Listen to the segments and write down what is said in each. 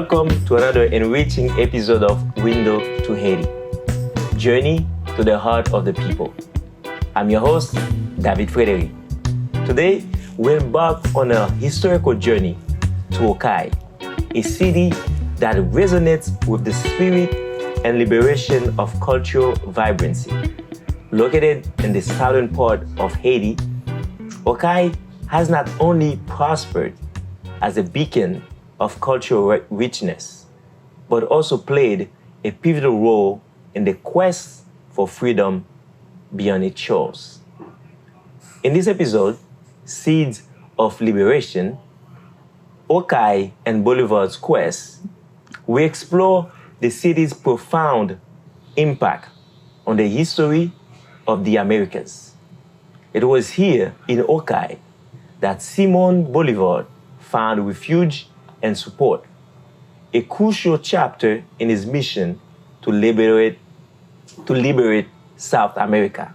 Welcome to another enriching episode of Window to Haiti, Journey to the Heart of the People. I'm your host, David Frederic. Today, we embark on a historical journey to Cayes, a city that resonates with the spirit and liberation of cultural vibrancy. Located in the southern part of Haiti, Cayes has not only prospered as a beacon of cultural richness, but also played a pivotal role in the quest for freedom beyond its shores. In this episode, Seeds of Liberation, Cayes and Bolívar's quest, we explore the city's profound impact on the history of the Americas. It was here in Cayes that Simón Bolívar found refuge and support, a crucial chapter in his mission to liberate South America.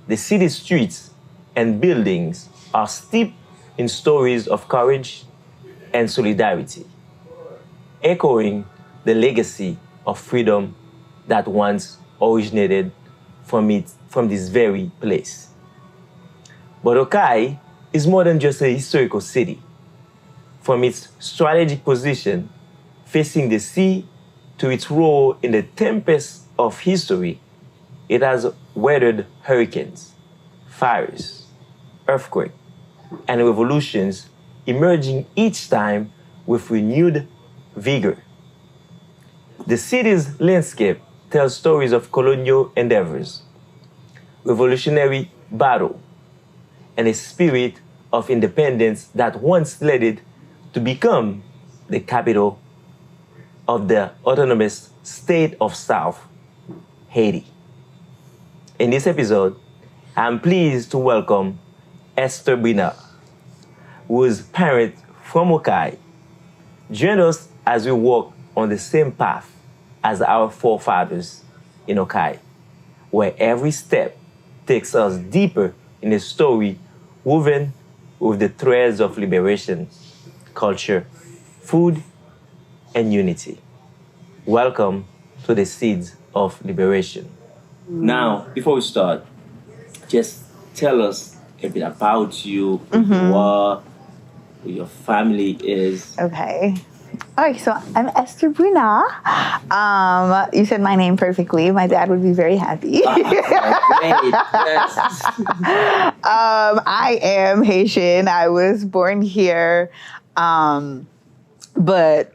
The city's streets and buildings are steeped in stories of courage and solidarity, echoing the legacy of freedom that once originated from this very place. But Cayes is more than just a historical city. From its strategic position facing the sea to its role in the tempest of history, it has weathered hurricanes, fires, earthquakes, and revolutions, emerging each time with renewed vigor. The city's landscape tells stories of colonial endeavors, revolutionary battle, and a spirit of independence that once led it to become the capital of the autonomous state of South Haiti. In this episode, I'm pleased to welcome Esther Brunat, who is parent from Cayes. Join us as we walk on the same path as our forefathers in Cayes, where every step takes us deeper in a story woven with the threads of liberation, culture, food, and unity. Welcome to the Seeds of Liberation. Now, before we start, just tell us a bit about you, who you are, who your family is. Okay. All right, so I'm Esther Brunat. You said my name perfectly. My dad would be very happy. Yes. I am Haitian. I was born here, but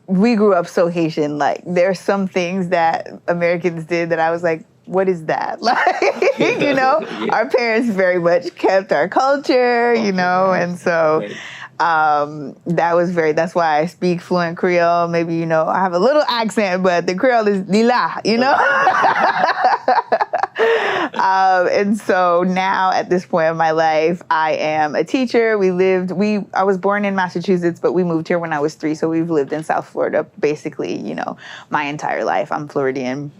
we grew up so Haitian. Like, there's some things that Americans did that I was like, what is that? Like, Yeah. Our parents very much kept our culture, and so... that's why I speak fluent Creole. Maybe, I have a little accent, but the Creole is lila, and so now at this point in my life, I am a teacher. I was born in Massachusetts, but we moved here when I was 3. So we've lived in South Florida, basically, my entire life. I'm Floridian.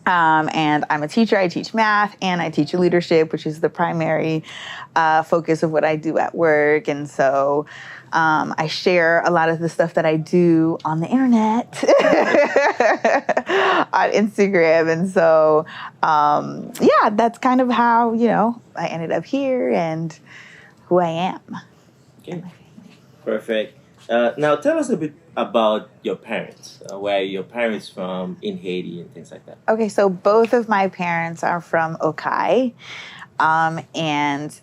And I'm a teacher. I teach math and I teach leadership, which is the primary focus of what I do at work. And so I share a lot of the stuff that I do on the internet, on Instagram. And so, that's kind of how, I ended up here and who I am. Okay. Perfect. Now, tell us a bit about your parents. Where are your parents from in Haiti and things like that? Okay, so both of my parents are from Cayes, and,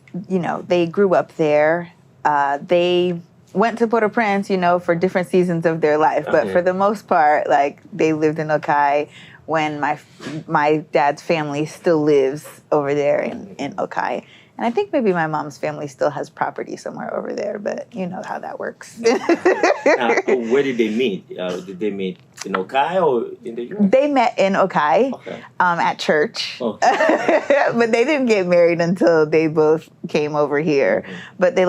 they grew up there. They went to Port-au-Prince, for different seasons of their life. But for the most part, they lived in Cayes when my dad's family still lives over there in Cayes. And I think maybe my mom's family still has property somewhere over there, but you know how that works. Now, where did they meet? Did they meet in Cayes or in the U.S.? They met in Cayes, at church. Okay. But they didn't get married until they both came over here. Mm-hmm. But they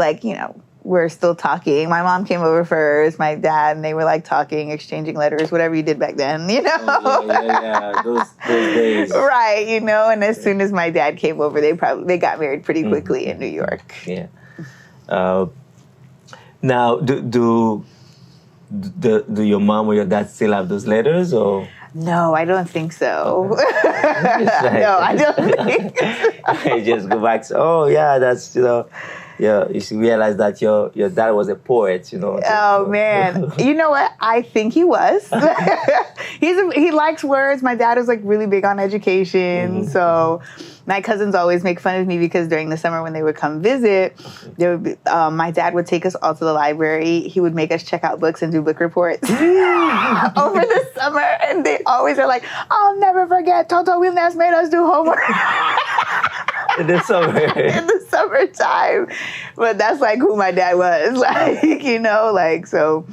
we're still talking. My mom came over first, my dad, and they were talking, exchanging letters, whatever you did back then, Yeah. Those days. Right, and as soon as my dad came over, they got married pretty quickly in New York. Yeah. Now, do do your mom or your dad still have those letters, or? No, I don't think so. Like, No, I don't think so. You just go back to, oh yeah, that's, yeah, you should realize that your dad was a poet, Oh man, you know what? I think he was. He likes words. My dad was like really big on education, so my cousins always make fun of me because during the summer when they would come visit, my dad would take us all to the library. He would make us check out books and do book reports over the summer, and they always are like, "I'll never forget. Toto Williams made us do homework." In the summer. In the summertime. But that's like who my dad was. Like, so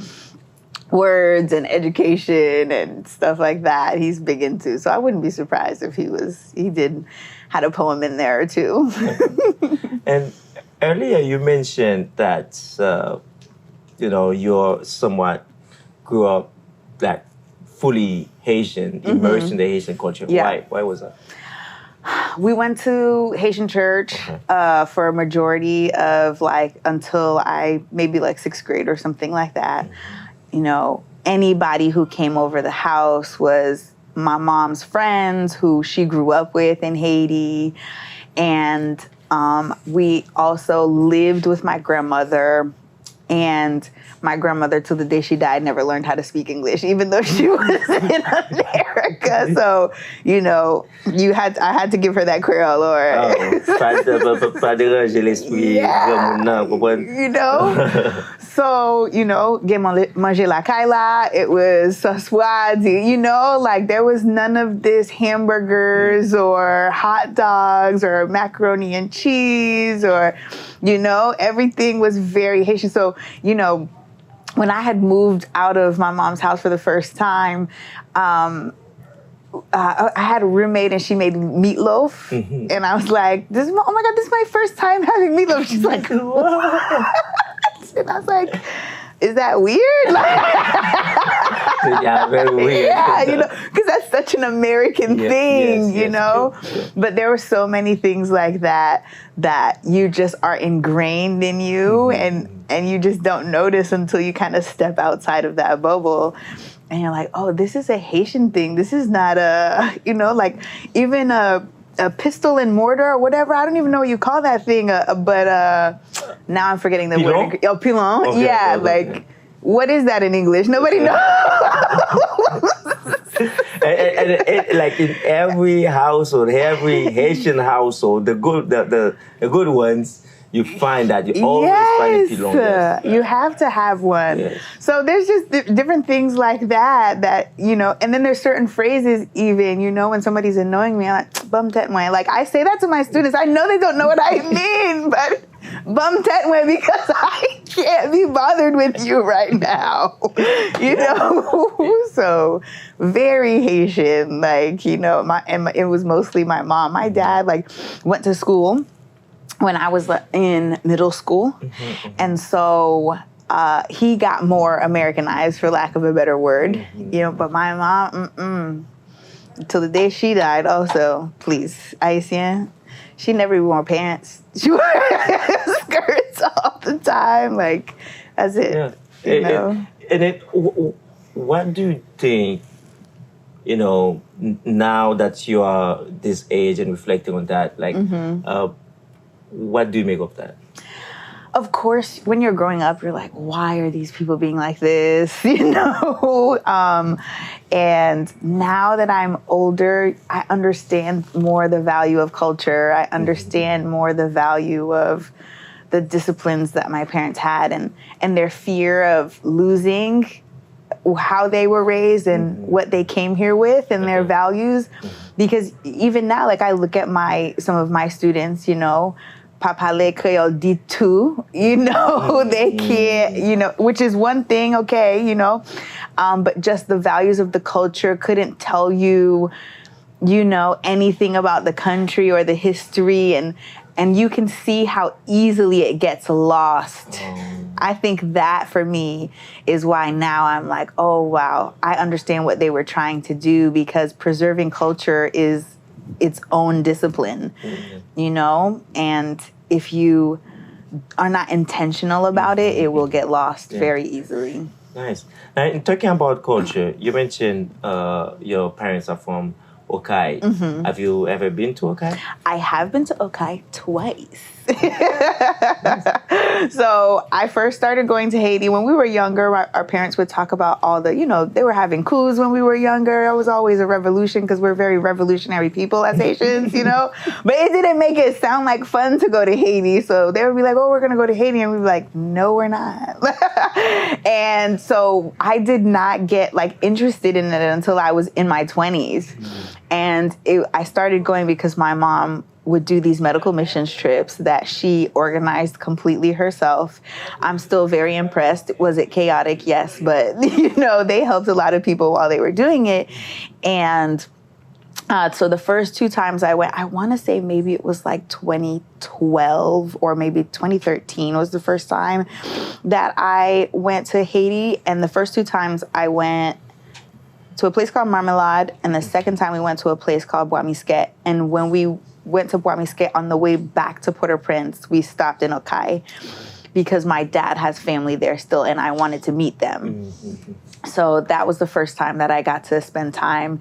words and education and stuff like that he's big into. So I wouldn't be surprised if he had a poem in there or two. And earlier you mentioned that, you're somewhat grew up like fully Haitian, immersed in the Haitian culture. Yeah. Why was that? We went to Haitian church for a majority of until I maybe sixth grade or something like that. Anybody who came over the house was my mom's friends who she grew up with in Haiti. And we also lived with my grandmother. And my grandmother, till the day she died, never learned how to speak English, even though she was in America. So, I had to give her that Creole or... So, manger la kaila, it was saswadi, there was none of this hamburgers or hot dogs or macaroni and cheese or, everything was very Haitian. So, when I had moved out of my mom's house for the first time, I had a roommate and she made meatloaf. And I was like, oh my God, this is my first time having meatloaf. She's like, what? And I was like, is that weird? Yeah, very weird. Yeah, because that's such an American thing, Yes. But there were so many things like that you just are ingrained in you, and you just don't notice until you kind of step outside of that bubble. And you're like, oh, this is a Haitian thing. This is not even a pistol and mortar or whatever. I don't even know what you call that thing. But now I'm forgetting the word. Oh, pilon. Okay, yeah, okay. What is that in English? Nobody knows. and like in every household, every Haitian household, the good ones, you find that you always find a pilon. Yes. You have to have one. Yes. So there's just different things like that, and then there's certain phrases even, when somebody's annoying me, I'm like, bum tetmwe. Like, I say that to my students. I know they don't know what I mean, but bum tetmwe because I can't be bothered with you right now, So very Haitian, it was mostly my mom. My dad, went to school when I was in middle school. And so he got more Americanized, for lack of a better word. But my mom, till the day she died also, please, Haitian, she never even wore pants. She wore skirts all the time. That's it. Yeah. And what do you think, now that you are this age and reflecting on that, what do you make of that? Of course, when you're growing up, you're like, why are these people being like this? And now that I'm older, I understand more the value of culture. I understand more the value of the disciplines that my parents had and their fear of losing how they were raised and what they came here with and their values. Because even now, I look at some of my students, Papale Creole dit tout, they can't, which is one thing, okay, but just the values of the culture couldn't tell you, anything about the country or the history, and you can see how easily it gets lost. I think that for me is why now I'm like, oh, wow, I understand what they were trying to do, because preserving culture is its own discipline, and if you are not intentional about it, it will get lost very easily. Nice. Now, in talking about culture, you mentioned your parents are from Okai. Mm-hmm. Have you ever been to Okai? I have been to Okai twice. So I first started going to Haiti when we were younger. Our parents would talk about all the, they were having coups when we were younger. It was always a revolution because we're very revolutionary people as Haitians, But it didn't make it sound like fun to go to Haiti. So they would be like, oh, we're going to go to Haiti. And we'd be like, no, we're not. And so I did not get interested in it until I was in my 20s. Mm-hmm. And I started going because my mom would do these medical missions trips that she organized completely herself. I'm still very impressed. Was it chaotic? Yes. But, they helped a lot of people while they were doing it. And so the first 2 times I went, I want to say maybe it was 2012 or maybe 2013 was the first time that I went to Haiti. And the first 2 times I went to a place called Marmalade, and the second time we went to a place called Bois Misket. And when we went to Bois Misket, on the way back to Port-au-Prince, we stopped in Okai because my dad has family there still, and I wanted to meet them. Mm-hmm. So that was the first time that I got to spend time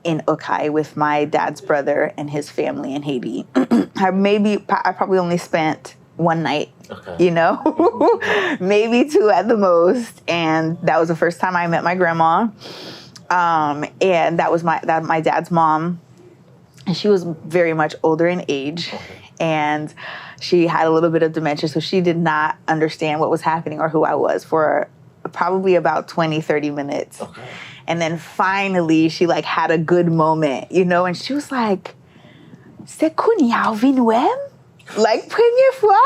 in Okai with my dad's brother and his family in Haiti. I probably only spent 1 night, maybe 2 at the most. And that was the first time I met my grandma. And that was my dad's mom. And she was very much older in age. And she had a little bit of dementia, so she did not understand what was happening or who I was for probably about 20, 30 minutes. Okay. And then finally she had a good moment, and she was like, "C'est kounya vinwem?" Première fois?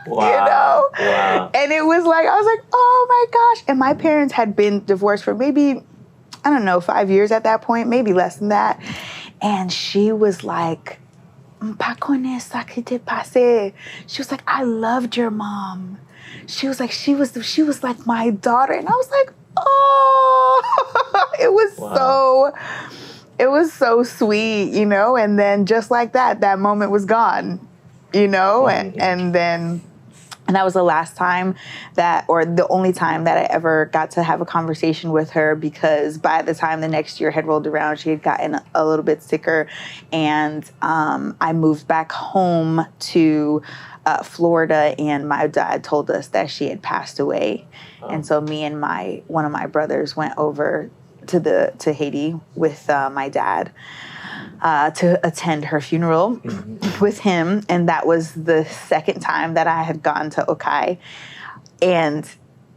Wow. Wow. And it was I was like, oh my gosh. And my parents had been divorced for maybe, 5 years at that point, maybe less than that. And she was like, "Pa connais ça qui t'est passé." She was like, "I loved your mom." She was like, she was like my daughter. And I was like, oh, it was so sweet, and then just like that moment was gone, and that was the last time or the only time that I ever got to have a conversation with her, because by the time the next year had rolled around, she had gotten a little bit sicker, and I moved back home to Florida, and my dad told us that she had passed away. Oh. And so me and one of my brothers went over to Haiti with my dad to attend her funeral with him. And that was the second time that I had gone to Okai. And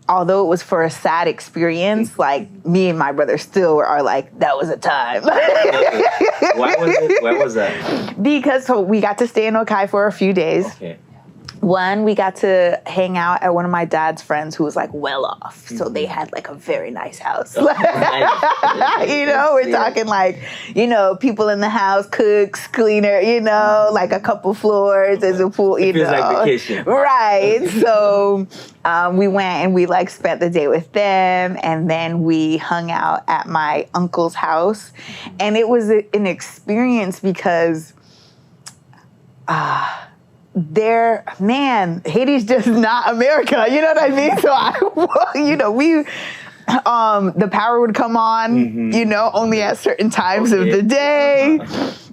although it was for a sad experience, me and my brother still are that was a time. Why was it? Why was that? Because we got to stay in Okai for a few days. Okay. One, we got to hang out at one of my dad's friends who was well off. So they had a very nice house. We're talking people in the house, cooks, cleaner, a couple floors, there's a pool, It feels like vacation. Right. So we went and we spent the day with them, and then we hung out at my uncle's house. And it was an experience because Haiti's just not America, you know what I mean? So the power would come on, only at certain times of the day.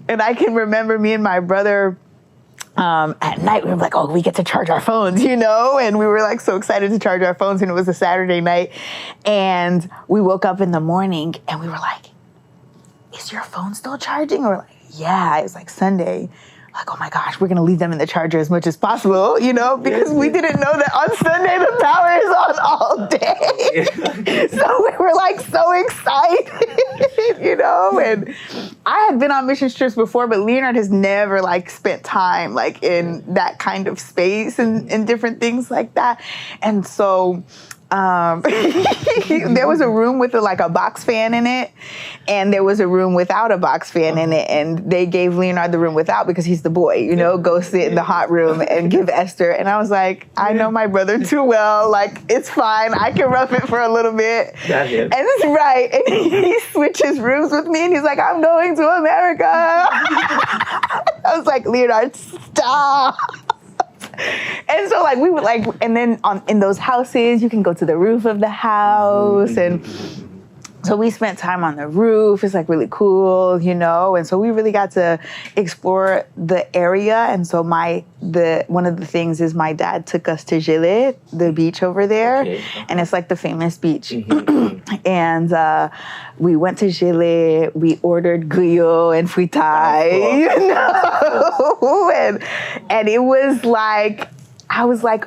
And I can remember me and my brother, at night, we were like, oh, we get to charge our phones, and we were so excited to charge our phones, and it was a Saturday night. And we woke up in the morning and we were like, is your phone still charging? And we're like, yeah, it's Sunday. Oh my gosh, we're going to leave them in the charger as much as possible, because we didn't know that on Sunday the power is on all day. So we were so excited, and I had been on mission trips before, but Leonard has never spent time in that kind of space and different things like that. And so there was a room with a box fan in it, and there was a room without a box fan in it, and they gave Leonard the room without because he's the boy, go sit in the hot room and give Esther. And I was like, I know my brother too well, it's fine, I can rough it for a little bit. That's it. And it's right. And he switches rooms with me, and he's like, I'm going to America. I was like, Leonard, stop. And so like we would like, and then in those houses, you can go to the roof of the house. And so we spent time on the roof. It's like really cool, you know? And so we really got to explore the area. And so one of the things is my dad took us to Gilles, the beach over there. Okay. And it's like the famous beach. And we went to Gilles, we ordered griot and fritai, you know? And it was like, I was like,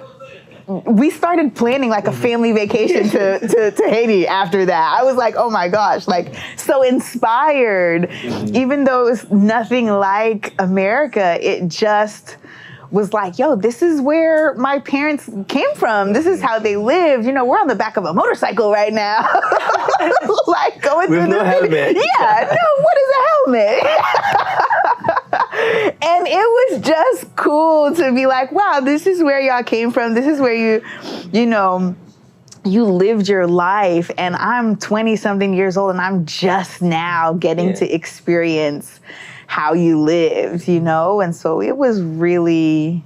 we started planning like a family vacation to Haiti after that. I was like, oh my gosh, like so inspired. Even though it's nothing like America, it just was like, yo, this is where my parents came from. This is how they lived. You know, we're on the back of a motorcycle right now. Like going with through no helmet. Yeah, no, what is a helmet? And it was just cool to be like, wow, this is where y'all came from. This is where you know, you lived your life. And I'm 20-something years old, and I'm just now getting to experience how you lived, you know? And so it was really,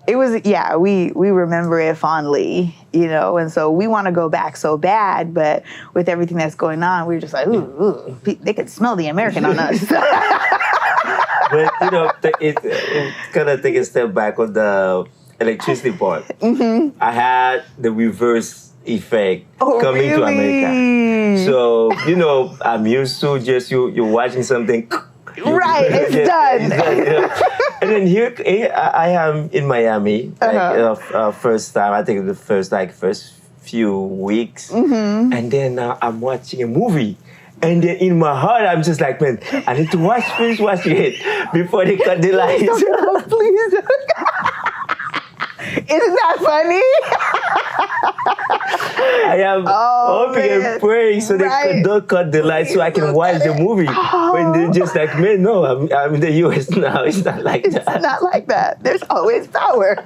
we remember it fondly, you know? And so we want to go back so bad, but with everything that's going on, we were just like, ooh, they could smell the American on us. But, you know, it's kind of take a step back on the electricity part. I had the reverse effect coming to America. So, you know, I'm used to just you're watching something. Right, it's done. You know? And then here I am in Miami, like first time, I think the first few weeks. And then I'm watching a movie. And then in my heart, I'm just like, man, I need to finish watching it before they cut the lights. Please. Isn't that funny? I am hoping and praying so they don't cut the lights so I can watch the movie. When they're just like, man, no, I'm in the U.S. now. It's not like that. It's not like that. There's always power.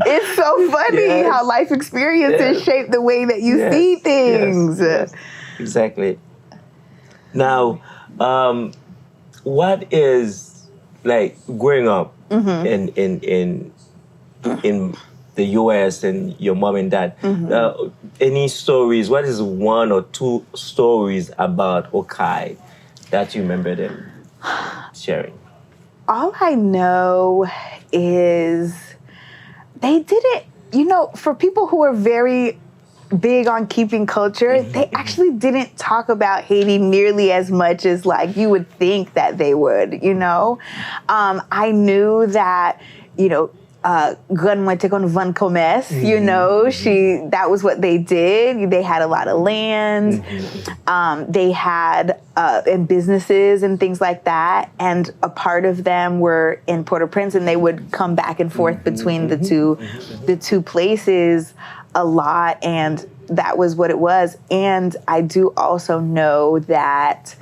It's so funny how life experiences shape the way that you see things. Yes. Exactly. Now, what is like growing up in the U.S. and your mom and dad? Any stories? What is one or two stories about Okap that you remember them sharing? All I know is they didn't. You know, for people who are very big on keeping culture, they actually didn't talk about Haiti nearly as much as like you would think that they would, you know? I knew that, you know, Van Commerce, you know, that was what they did. They had a lot of land. They had and businesses and things like that. And a part of them were in Port-au-Prince, and they would come back and forth between the two places a lot, and that was what it was. And I do also know that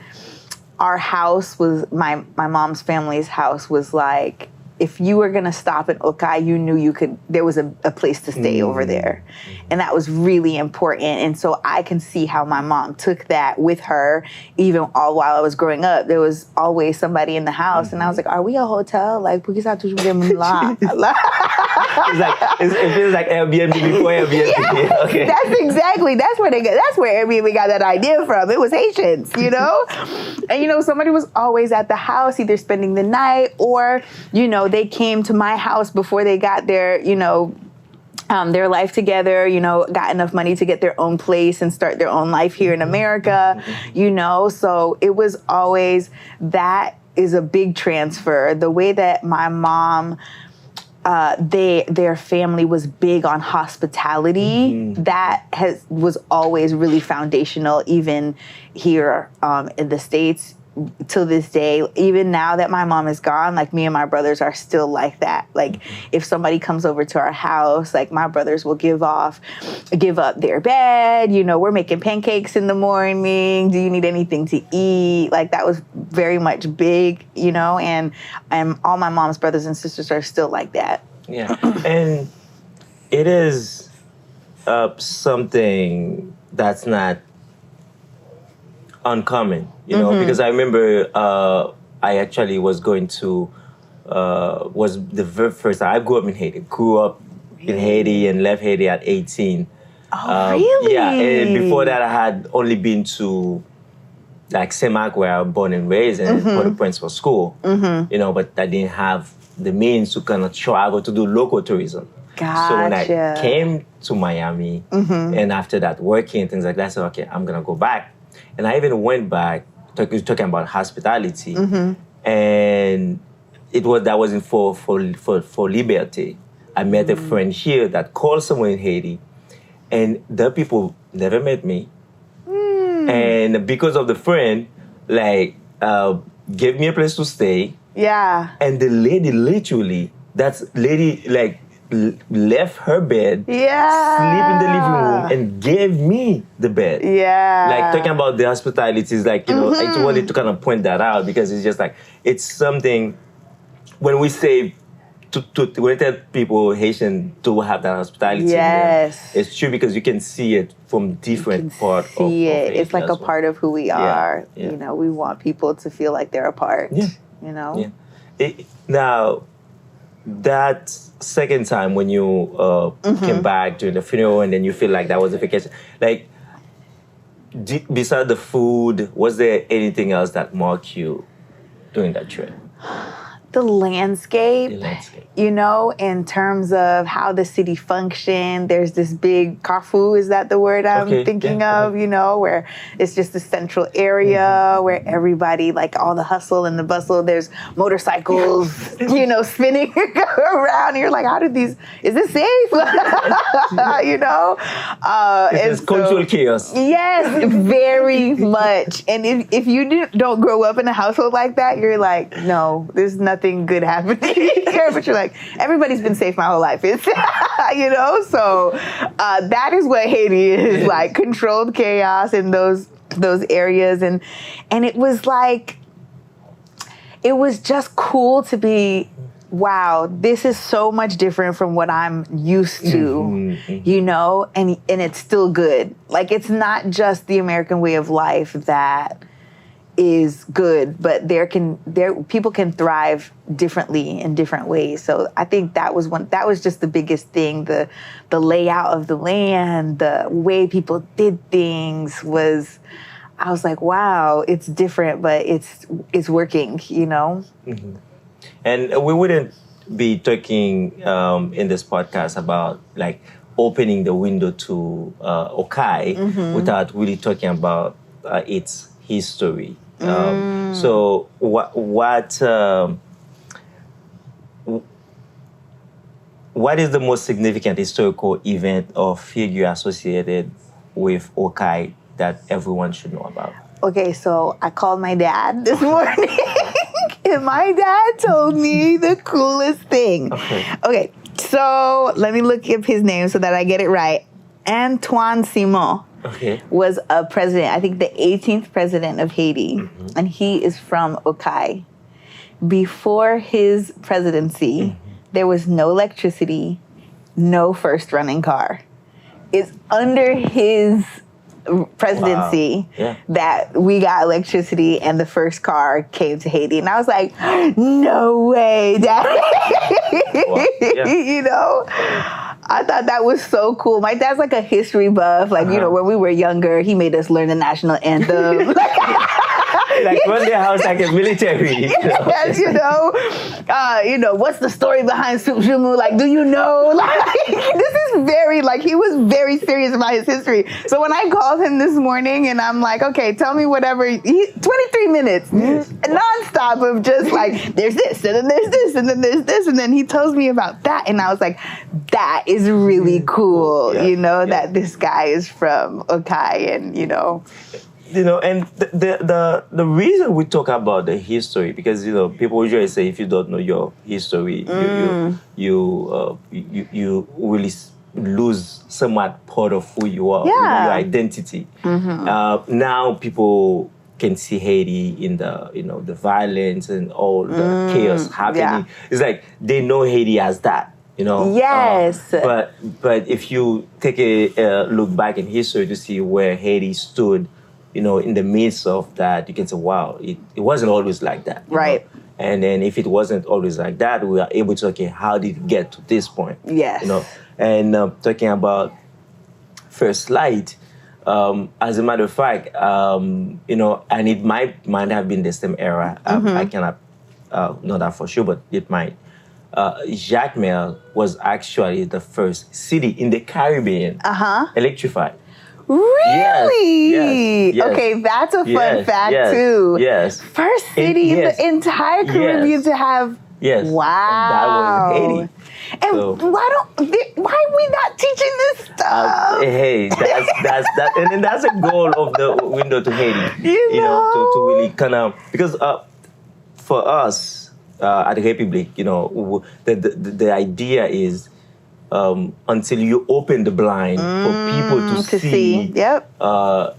our house was, my mom's family's house was like, if you were gonna stop in Okap, you knew there was a place to stay over there. And that was really important. And so I can see how my mom took that with her, even all while I was growing up. There was always somebody in the house. And I was like, are we a hotel? Like, it feels like Airbnb before Airbnb. Yeah, okay. That's where Airbnb got that idea from. It was Haitians, you know? And, you know, somebody was always at the house, either spending the night or, you know, they came to my house before they got their, you know, their life together, you know, got enough money to get their own place and start their own life here in America, you know? So it was always, that is a big transfer. The way that my mom, their family was big on hospitality. That was always really foundational, even here in the States. To this day, even now that my mom is gone, like me and my brothers are still like that. Like if somebody comes over to our house, like my brothers will give up their bed. You know, we're making pancakes in the morning. Do you need anything to eat? Like that was very much big, you know, and all my mom's brothers and sisters are still like that. Yeah. And it is something that's not uncommon, you know, because I remember I actually was going to was the very first time. I grew up in Haiti. Grew up in Haiti and left Haiti at 18. Oh, really? Yeah, and before that I had only been to like Saint-Marc, where I was born and raised, and Port-au-Prince for school. You know, but I didn't have the means to kind of travel to do local tourism. Gotcha. So when I came to Miami, and after that working and things like that, I said, okay, I'm gonna go back. And I even went back talking about hospitality, and that wasn't for Liberté. I met a friend here that called someone in Haiti, and the people never met me. And because of the friend, like, gave me a place to stay. Yeah. And the lady literally, like, left her bed, sleep in the living room, and gave me the bed. Yeah. Like, talking about the hospitality is like, you know, I just wanted to kind of point that out because it's just like, it's something, when we say, when we tell people Haitian do have that hospitality, yes, it's true because you can see it from different parts of it. It's like a well. part of who we are. Yeah. You know, we want people to feel like they're a part. Yeah. You know? Yeah. Now, that second time when you came back during the funeral and then you feel like that was a vacation, like, besides the food, was there anything else that marked you during that trip? The landscape, you know, in terms of how the city functioned. There's this big Carrefour, is that the word I'm thinking of, you know, where it's just the central area where everybody, like all the hustle and the bustle, there's motorcycles, you know, spinning around. And you're like, is this safe? You know? It's cultural chaos. Yes, very much. And if you don't grow up in a household like that, you're like, no, there's nothing good happening here. But you're like, everybody's been safe my whole life. It's, you know? So that is what Haiti is, like controlled chaos in those areas. And it was like, it was just cool to be, wow, this is so much different from what I'm used to, you know, and it's still good. Like, it's not just the American way of life that is good, but people can thrive differently in different ways. So I think that was just the biggest thing. The layout of the land, the way people did things I was like, wow, it's different, but it's working, you know? And we wouldn't be talking in this podcast about like opening the window to Okap without really talking about its history. So what is the most significant historical event or figure associated with Okap that everyone should know about? Okay, so I called my dad this morning, and my dad told me the coolest thing. Okay, so let me look up his name so that I get it right. Antoine Simon. Was a president, I think the 18th president of Haiti, and he is from Okap. Before his presidency, there was no electricity, no first running car. It's under his presidency that we got electricity and the first car came to Haiti. And I was like, no way, Daddy. You know? I thought that was so cool. My dad's like a history buff. Like, you know, when we were younger, he made us learn the national anthem. Like run their house like a military. You know? Yes, you know, what's the story behind Soup Jumu? Like, do you know? Like, this is very, like, he was very serious about his history. So when I called him this morning and I'm like, okay, tell me whatever, 23 minutes, nonstop of just like, there's this, and then there's this, and then there's this, and then he tells me about that. And I was like, that is really cool, you know, that this guy is from Okap and, you know. You know, and the reason we talk about the history, because, you know, people usually say if you don't know your history, you really lose somewhat part of who you are, your identity. Now people can see Haiti in the, you know, the violence and all the chaos happening. It's like they know Haiti as that. You know, but if you take a look back in history to see where Haiti stood, you know, in the midst of that, you can say, wow, it wasn't always like that. Right. And then if it wasn't always like that, we are able to, okay, how did it get to this point? Yes. You know, and talking about First Light, as a matter of fact, you know, and it might have been the same era. I cannot know that for sure, but it might. Jacmel was actually the first city in the Caribbean electrified. Really? Yes. Okay, that's a fun fact too. Yes. First city in the entire Caribbean to have. Yes. Wow. And that was Haiti. And So, why are we not teaching this stuff? hey, that's and that's a goal of the window to Haiti. You know? To really kind of, because for us at the Repiblik, you know, the idea is until you open the blind for people to see. Yep.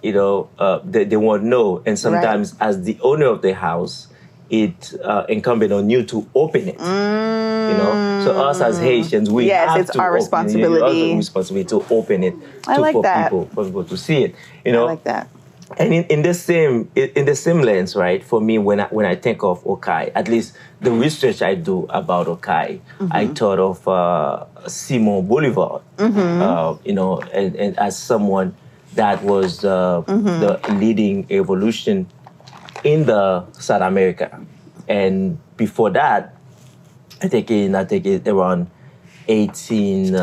You know, they won't know, and sometimes as the owner of the house, it incumbent on you to open it. You know, so us as Haitians, we have it's to our open responsibility. It. It's our responsibility to open it for people to see it. You know, I like that. And in the same lens, right? For me, when I think of Okai, at least the research I do about Okai, I thought of Simon Bolivar. You know, and as someone that was the leading evolution in the South America, and before that, I think it around 18.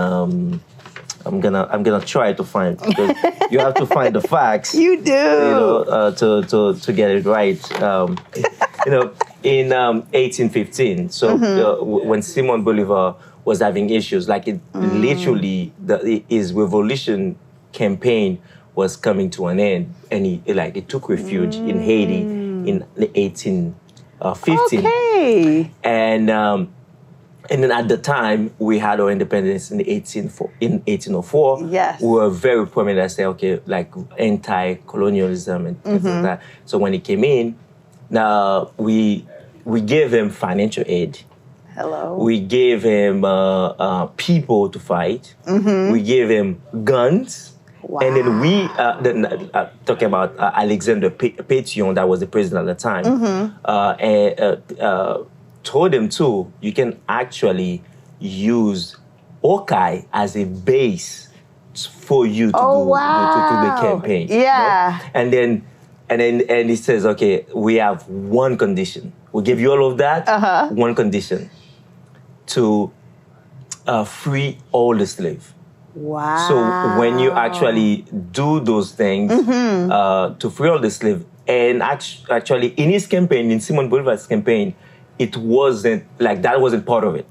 I'm gonna try to find, because you have to find the facts. You do. You know, to get it right. You know, in 1815. So when Simon Bolivar was having issues, like it literally, his revolution campaign was coming to an end, and he took refuge in Haiti in the 1815. Okay. And then at the time, we had our independence in 1804. Yes. We were very prominent. I say, okay, like anti-colonialism and things like that. So when he came in, now we gave him financial aid. Hello. We gave him people to fight. We gave him guns. Wow. And then we, talking about Alexander Pétion, that was the president at the time, told him too, you can actually use Okai as a base for you to do the campaign. Yeah. Right? And he says, okay, we have one condition. We'll give you all of that. One condition: to free all the slaves. Wow. So when you actually do those things to free all the slaves, and actually in his campaign, in Simon Bolivar's campaign, it wasn't like that wasn't part of it,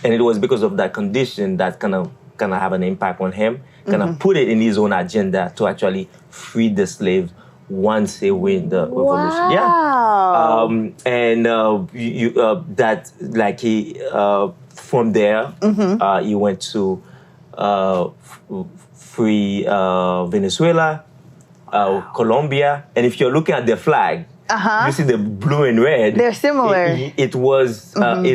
and it was because of that condition that kind of have an impact on him, kind of put it in his own agenda to actually free the slaves once they win the revolution. Wow. That like he from there he went to free Venezuela, Colombia, and if you're looking at the flag. You see the blue and red. They're similar. It was a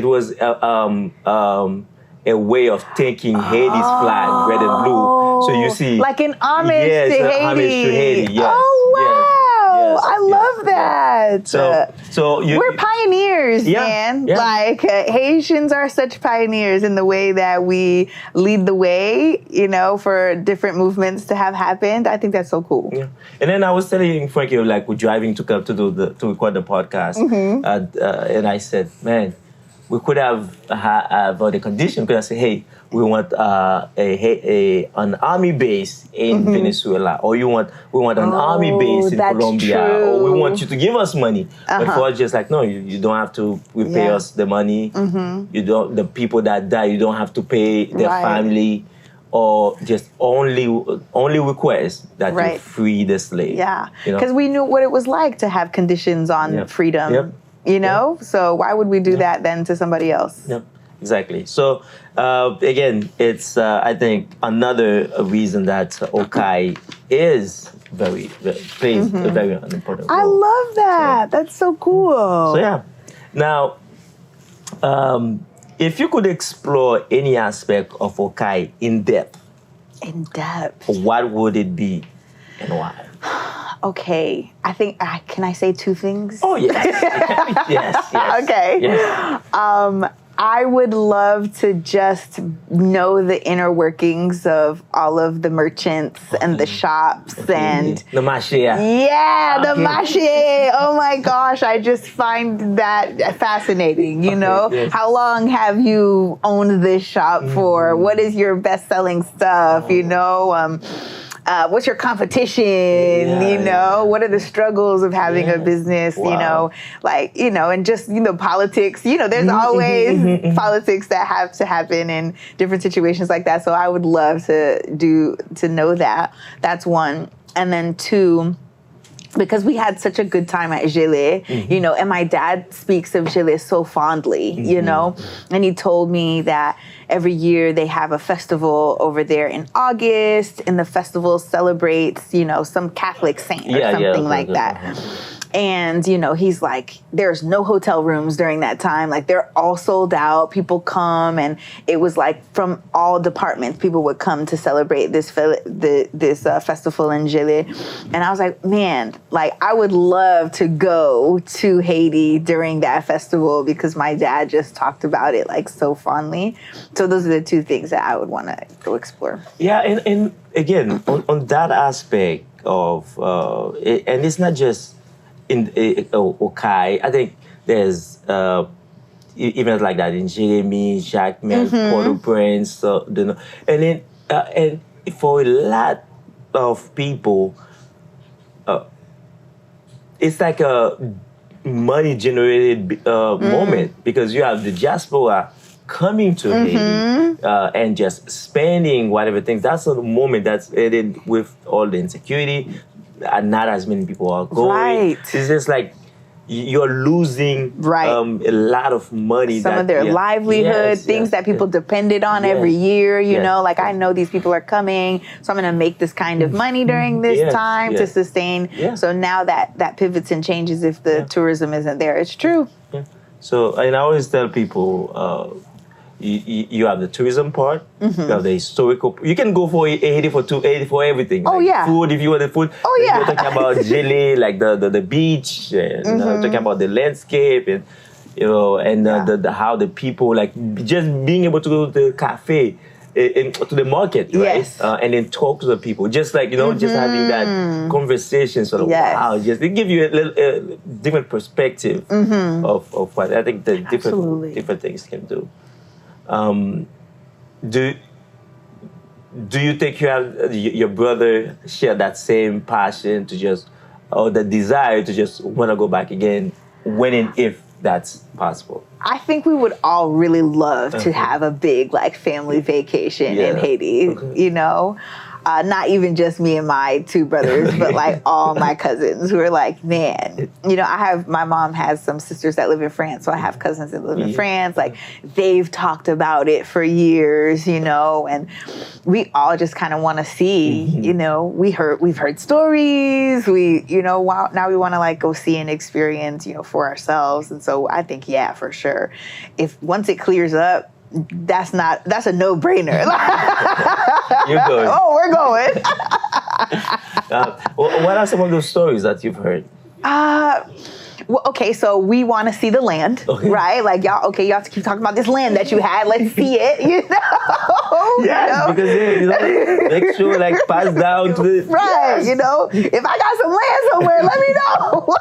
way of taking Haiti's flag, red and blue. So you see, like an homage to Haiti. Homage to Haiti. Yes. Oh wow! Yes. I love that. So we're pioneers, man. Yeah. Like Haitians are such pioneers in the way that we lead the way, you know, for different movements to have happened. I think that's so cool. Yeah. And then I was telling Frankie, like, we're driving to record the podcast, and I said, man, we could have the condition. Could I say, hey, we want an army base in Venezuela, or we want an army base in Colombia, or we want you to give us money. But for us, just like, no, you don't have to repay us the money. You don't, the people that die, you don't have to pay their family, or just only request that you free the slave. Yeah, because we knew what it was like to have conditions on freedom. Yep. You know, so why would we do that then to somebody else? Yep, exactly. So again, it's I think another reason that Okai is plays a very important role. I love that. That's so cool. So yeah, now if you could explore any aspect of Okai in depth, in depth, what would it be and why? Okay, I think, can I say two things? Oh, yes. yes. Okay. Yes. I would love to just know the inner workings of all of the merchants and the shops and the marché. The marché. Oh my gosh, I just find that fascinating. You know, yes. How long have you owned this shop for? What is your best-selling stuff? You know, what's your competition? You know, what are the struggles of having a business? You know, like, you know, and just, you know, politics. You know, there's always politics that have to happen in different situations like that. So I would love to know that. That's one. And then two, because we had such a good time at Gélé, you know, and my dad speaks of Gélé so fondly, you know, and he told me that every year they have a festival over there in August, and the festival celebrates, you know, some Catholic saint or something like that. And, you know, he's like, there's no hotel rooms during that time. Like, they're all sold out. People come, and it was like from all departments, people would come to celebrate this festival in Gélé. And I was like, man, like, I would love to go to Haiti during that festival because my dad just talked about it like so fondly. So those are the two things that I would want to go explore. Yeah, and again, on that aspect of, and it's not just in Okap, I think there's events like that in Jérémy, Jacmel, Port-au-Prince, and then and for a lot of people, it's like a money generated moment because you have the diaspora coming to Haiti and just spending whatever things. That's a moment that's ended with all the insecurity. Not as many people are going. Right. It's just like you're losing a lot of money. Some of their livelihood, things that people depended on every year, you know, like I know these people are coming, so I'm going to make this kind of money during this time to sustain. So now that pivots and changes if the tourism isn't there. It's true. So, and I always tell people, you have the tourism part, you have the historical. You can go for Haiti for everything. Food, if you want the food. You're talking about Gélé, like the beach, and talking about the landscape, and you know, and the how the people like just being able to go to the cafe, to the market, right? And then talk to the people, just like you know, just having that conversation. Sort of wow, just they give you a little different perspective of what I think the different things can do. Do you think you have your brother share that same passion to just, or the desire to just want to go back again when and if that's possible? I think we would all really love to have a big like family vacation in Haiti, you know? Not even just me and my two brothers, but like all my cousins who are like, man, you know, my mom has some sisters that live in France, so I have cousins that live in France. Like they've talked about it for years, you know, and we all just kind of want to see, you know, we've heard stories, you know, now we want to like go see and experience, you know, for ourselves. And so I think, yeah, for sure. If once it clears up, that's a no-brainer. You're going. Oh, we're going. What are some of those stories that you've heard? Well, okay, so we want to see the land, right? Like y'all have to keep talking about this land that you had. Let's see it, you know? Yes, because you know, make sure like pass down to the you know. If I got some land somewhere, let me know.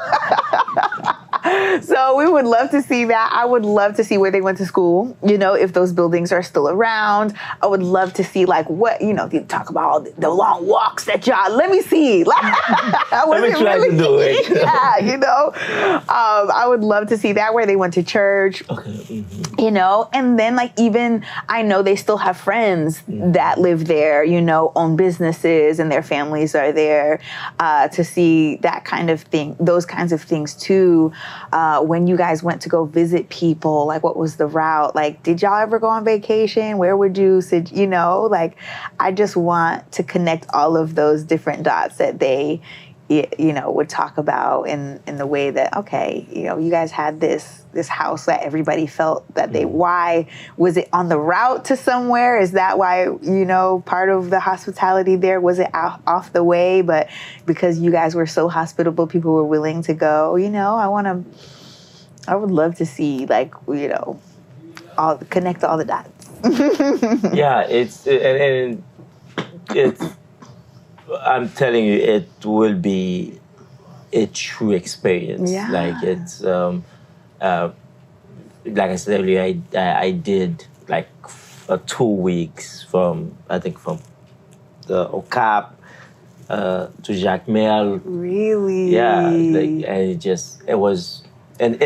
So we would love to see that. I would love to see where they went to school, you know, if those buildings are still around. I would love to see like what, you know, you talk about all the long walks that y'all, let me see. Let me try to do it. Yeah, you know. I would love to see that, where they went to church, you know, and then like even I know they still have friends that live there, you know, own businesses and their families are there, to see that kind of thing, those kinds of things too. When you guys went to go visit people, like what was the route? Like, did y'all ever go on vacation? Where would you sit? You know, like I just want to connect all of those different dots that they you know, would talk about in the way that, okay, you know, you guys had this house that everybody felt that they, why was it on the route to somewhere? Is that why, you know, part of the hospitality there, was it off the way? But because you guys were so hospitable, people were willing to go, you know, I would love to see, like, you know, connect all the dots. Yeah, it's I'm telling you, it will be a true experience. Yeah. Like it's like I said earlier, I did like 2 weeks from the Okap to Jacmel. Really? Yeah, like, and it was. And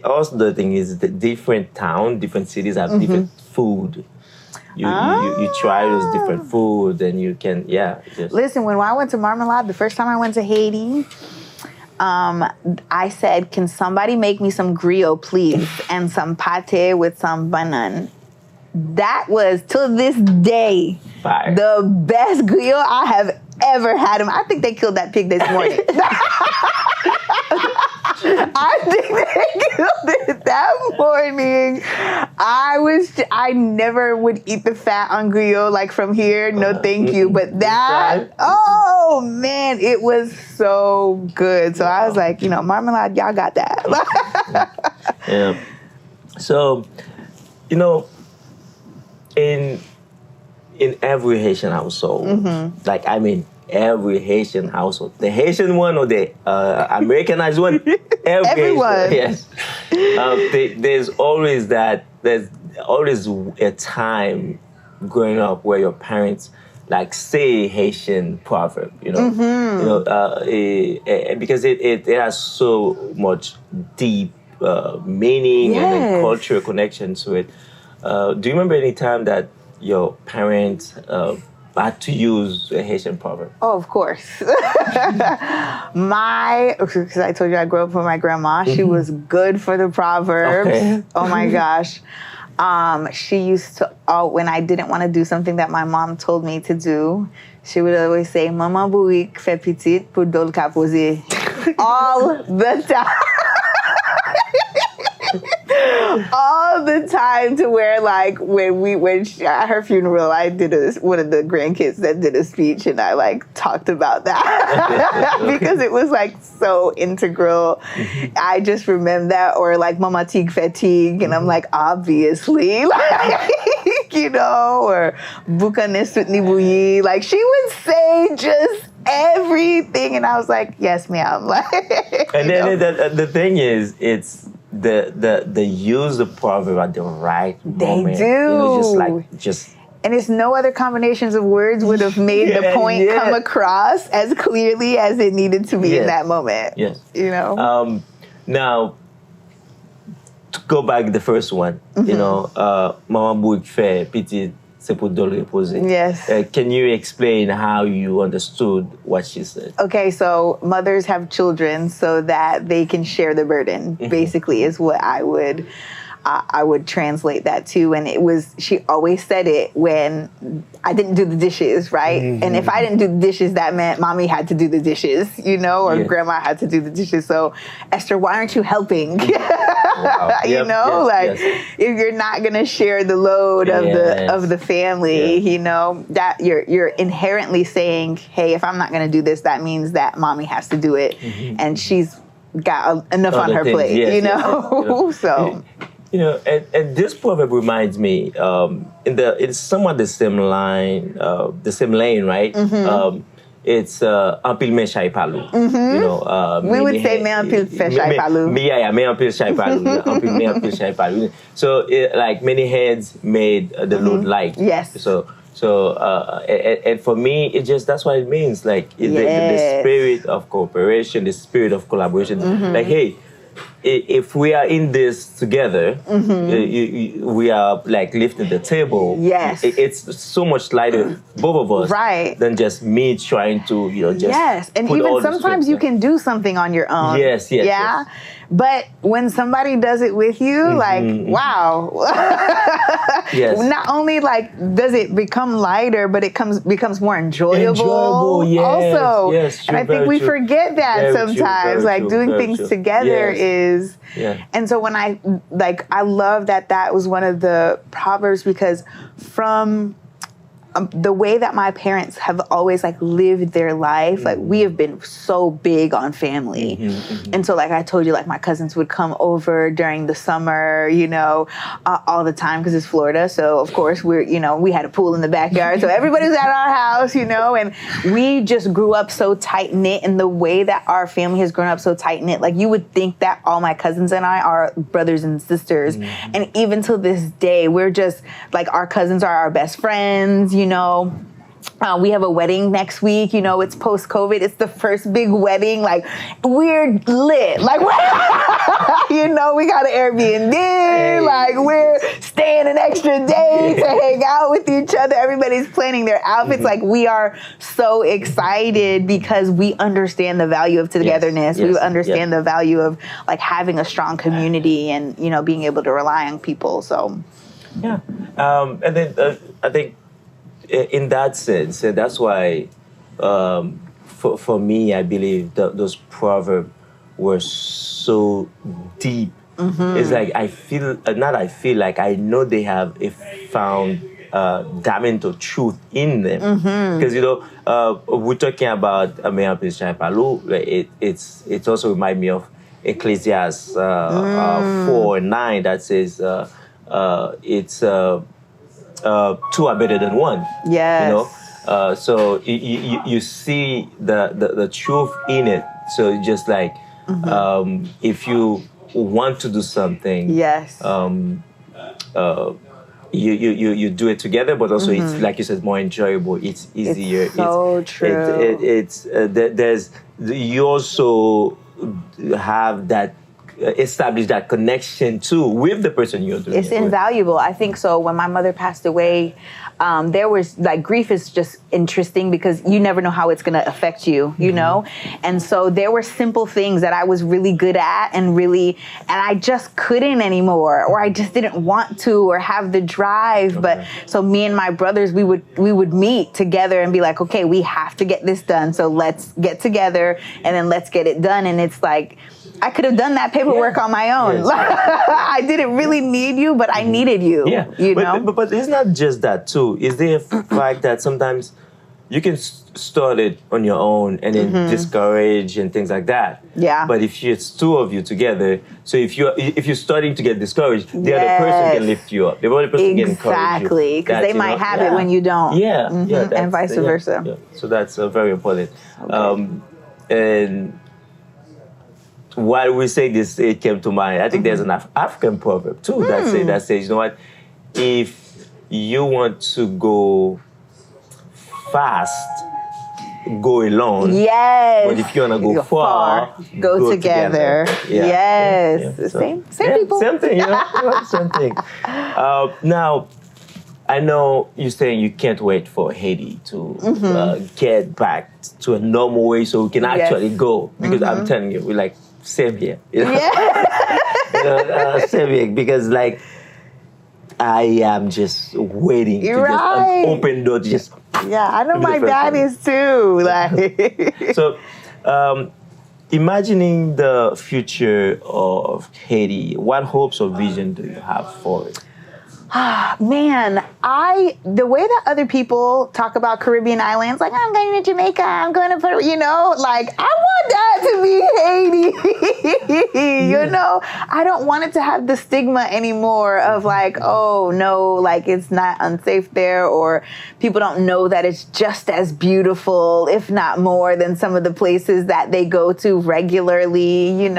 also the thing is the different different cities have different food. You try those different food, and you can Listen, when I went to Marmalade, the first time I went to Haiti, I said, "Can somebody make me some griot, please, and some pate with some banan?" That was, to this day, fire. The best griot I have ever had. I think they killed that pig this morning. I think they killed it that morning. I never would eat the fat on griot, like from here. No, thank you. But that, oh man, it was so good. So I was like, you know, Marmalade, y'all got that. Yeah. So, you know, in every Haitian household, like, I mean, every Haitian household, the Haitian one or the Americanized one, everyone. Yes. There's always a time growing up where your parents like say Haitian proverb, you know, because it has so much deep meaning and cultural connection to it. Do you remember any time that your parents had to use a Haitian proverb? Oh, of course. Because I told you I grew up with my grandma. She was good for the proverbs. Okay. Oh my gosh. She used to, when I didn't want to do something that my mom told me to do, she would always say, "Maman bouik fait petit pour dol ka pose." All the time. All the time, to where, like, at her funeral, I did one of the grandkids that did a speech, and I like talked about that because it was like so integral. I just remember that, or like "Mama tig fatigue," and I'm like, obviously, like, you know, or "Buka nesut ni bouilli." Like, she would say just everything, and I was like, yes, ma'am. Like, and then the thing is, it's the use of proverb at the right moment. They do. Just and it's no other combinations of words would have made the point come across as clearly as it needed to be in that moment. Yes. You know? Now, to go back to the first one, you know, Maman bouik fait petit c'est pour dol reposer. Yes. Can you explain how you understood what she said? Okay, so mothers have children so that they can share the burden, basically, is what I would translate that to. And it was, she always said it when I didn't do the dishes, right? And if I didn't do the dishes, that meant mommy had to do the dishes, you know, or grandma had to do the dishes. So, Esther, why aren't you helping? Wow. You know, if you're not gonna share the load of the family, you know, that you're inherently saying, hey, if I'm not gonna do this, that means that mommy has to do it, and she's got enough on her plate, you know. So. You know, and this proverb reminds me, it's somewhat the same lane, right? It's "Ampil men chay palou." You know, we would say "Me ampil fe chay palou." Yeah, "Me ampil chay palou." Me ampil chay palou. So, like, many hands made the load light. Yes. So, and for me, that's what it means. Like, the spirit of cooperation, the spirit of collaboration. Like, hey, if we are in this together, we are like lifting the table. Yes. It's so much lighter, both of us, right, than just me trying to, just yes. And even sometimes you can do something on your own. Yes. But when somebody does it with you, like, wow. Yes. Not only like does it become lighter, but it becomes more enjoyable. Yes. Also. Yes, and I think we forget that sometimes. Like doing things together is. Yeah. And so when I love that was one of the proverbs, because from the way that my parents have always like lived their life, like we have been so big on family. And so like I told you, like my cousins would come over during the summer, all the time, because it's Florida. So of course we had a pool in the backyard. So everybody was at our house, and we just grew up so tight knit. And the way that our family has grown up so tight knit, like you would think that all my cousins and I are brothers and sisters. And even to this day, we're just like, our cousins are our best friends, we have a wedding next week. It's post-COVID. It's the first big wedding. Like, we're lit. Like, we got an Airbnb. Hey. Like, we're staying an extra day to hang out with each other. Everybody's planning their outfits. Like, we are so excited because we understand the value of togetherness. We understand the value of, like, having a strong community and, being able to rely on people. So, yeah. And then I think, in that sense, and that's why, for me, I believe those proverbs were so deep. It's like I know they have a fundamental truth in them. Because we're talking about it also reminds me of Ecclesiastes 4:9 that says it's two are better than one. Yes. So you see the truth in it. So just like if you want to do something, yes, you do it together, but also it's like you said, more enjoyable. It's easier. It's so true. You also have that. Establish that connection too with the person you're doing. It's invaluable. I think so. When my mother passed away, there was like, grief is just interesting because you never know how it's going to affect you, you know? And so there were simple things that I was really good at and I just couldn't anymore, or I just didn't want to or have the drive. But so me and my brothers, we would meet together and be like, okay, we have to get this done. So let's get together and then let's get it done. And it's like, I could have done that paperwork on my own. Yes. I didn't really need you, but I needed you. Yeah, but it's not just that too. Is there a fact that sometimes you can start it on your own and then discourage and things like that. Yeah. But if it's two of you together, so if you're starting to get discouraged, the other person can lift you up. The other person can encourage you. Exactly, because they might have it when you don't. Yeah, and vice versa. Yeah. So that's very important. Okay. And while we say this, it came to mind. I think there's an African proverb too that says, you know what, if you want to go fast, go alone. Yes. But if you want to go far, go together. Yeah. Yes. Yeah. So, same people. Same thing, same thing. Now, I know you're saying you can't wait for Haiti to get back to a normal way so we can actually go. Because I'm telling you, we're like, same here. Same here. Because like, I am just waiting to just an open door to just... Yeah, I know my dad is too. Like, so, imagining the future of Haiti, what hopes or vision do you have for it? Man, the way that other people talk about Caribbean islands, like, I'm going to Jamaica, I'm going to Puerto, like, I want that to be Haiti. I don't want it to have the stigma anymore of like, oh no, like it's not unsafe there, or people don't know that it's just as beautiful, if not more, than some of the places that they go to regularly,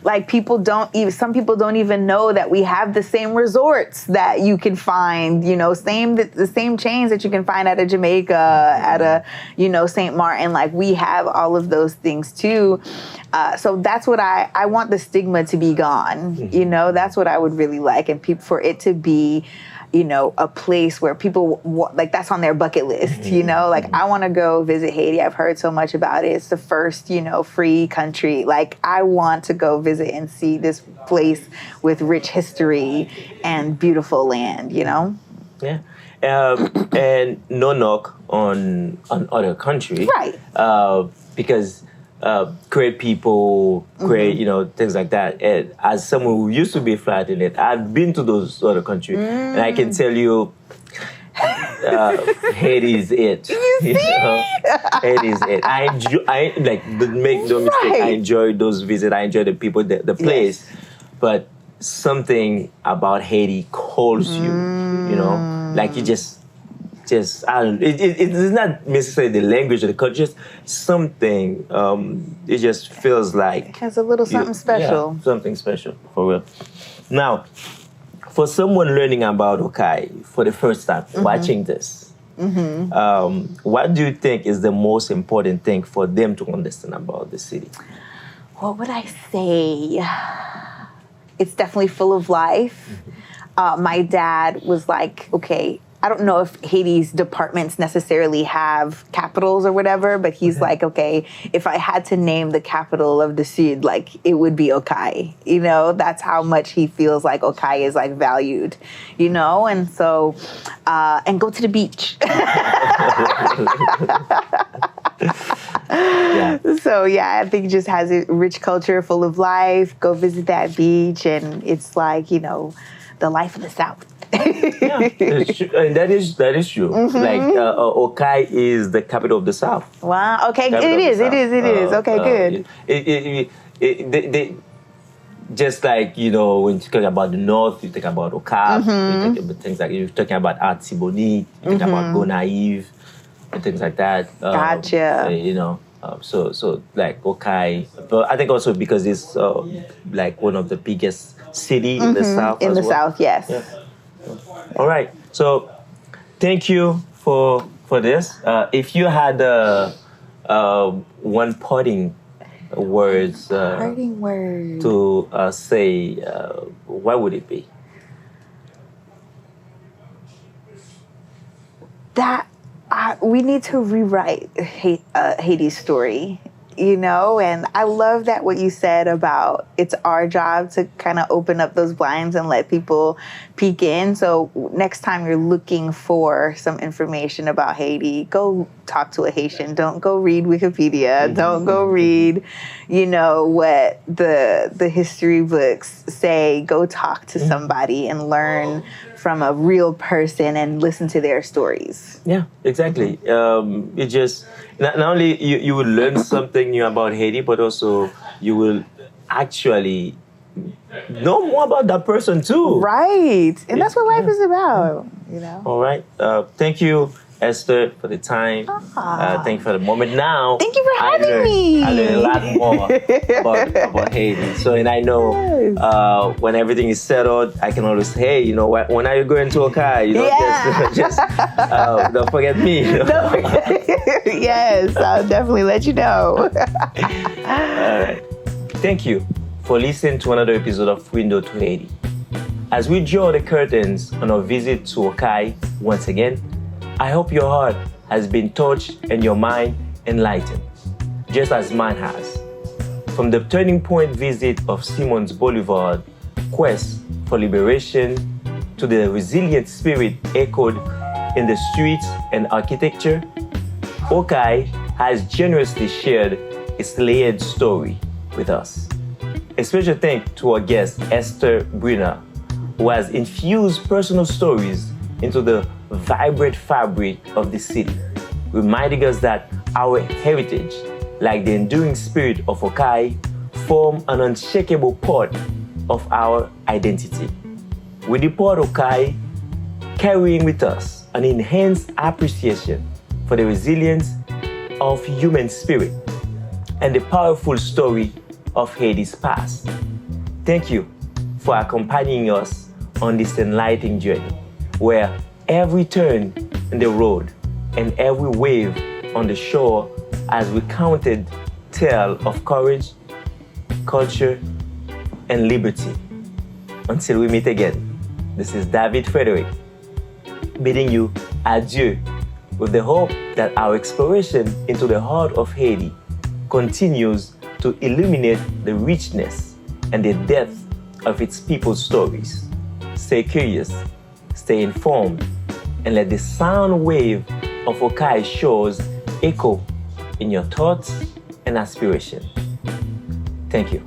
Like some people don't even know that we have the same resorts that you can find, the same chains that you can find at a Jamaica, at a, St. Martin. Like, we have all of those things too. So that's what I want the stigma to be gone. You know, that's what I would really like, and for it to be, you know, a place where people like that's on their bucket list. You know, like I want to go visit Haiti. I've heard so much about it. It's the first, you know, free country. Like I want to go visit and see this place with rich history and beautiful land. You know. Yeah. And no knock on other countries, right? Because great people, great you know, things like that. And as someone who used to be flat in it, I've been to those other countries, and I can tell you, Haiti is it. You know? Haiti is it. I like make no mistake. I enjoy those visits. I enjoy the people, the place, but something about Haiti calls you. You know. Like you just I don't. It's not necessarily the language or the culture. Just something. It just feels like it has a little something special. Yeah, something special for real. Now, for someone learning about Okai for the first time, watching this, what do you think is the most important thing for them to understand about the city? What would I say? It's definitely full of life. My dad was like, okay, I don't know if Haiti's departments necessarily have capitals or whatever, but he's like, okay, if I had to name the capital of the Sud, like it would be Okai. You know, that's how much he feels like Okai is like valued, you know? And so, and go to the beach. Yeah. So yeah, I think it just has a rich culture, full of life. Go visit that beach, and it's like, you know, the life of the South. Yeah, it's true. And that is true. Like Okai is the capital of the South. Wow. Okay, it is. Okay, good. They just like, you know, when you talk about the North, you think about Okap. You think about things like you're talking about Artibonite, you think about Go Naive, and things like that. Gotcha. You know. So like Okai, but I think also because it's like one of the biggest city in the South. In the South, yes. Yeah. All right. So thank you for this. If you had one parting words to say, what would it be? That we need to rewrite Haiti's story, you know? And I love that what you said about it's our job to kind of open up those blinds and let people peek in. So next time you're looking for some information about Haiti, go talk to a Haitian. Don't go read Wikipedia. Don't go read, you know, what the history books say. Go talk to somebody and learn from a real person and listen to their stories. Yeah, exactly. It just not only you will learn something new about Haiti, but also you will actually know more about that person too. Right, and that's what life is about. You know. All right. Thank you, Esther, for the time. Thank you for the moment. Now, thank you for having me. I learned a lot more about Haiti. So, and I know when everything is settled, I can always say, hey, you know what? When are you going to Okai? You know, just don't forget me. You know? Don't forget. Yes, I'll definitely let you know. All right. Thank you for listening to another episode of Window to Haiti. As we draw the curtains on our visit to Okai once again, I hope your heart has been touched and your mind enlightened, just as mine has. From the turning point visit of Simon's Bolívar quest for liberation to the resilient spirit echoed in the streets and architecture, Okai has generously shared its layered story with us. A special thanks to our guest, Esther Brunat, who has infused personal stories into the vibrant fabric of the city, reminding us that our heritage, like the enduring spirit of Okai, form an unshakable part of our identity. We depart Okai carrying with us an enhanced appreciation for the resilience of human spirit and the powerful story of Haiti's past. Thank you for accompanying us on this enlightening journey, where every turn in the road and every wave on the shore has recounted tale of courage, culture, and liberty. Until we meet again, this is David Frederick, bidding you adieu with the hope that our exploration into the heart of Haiti continues to illuminate the richness and the depth of its people's stories. Stay curious, stay informed, and let the sound wave of Cayes shores echo in your thoughts and aspiration. Thank you.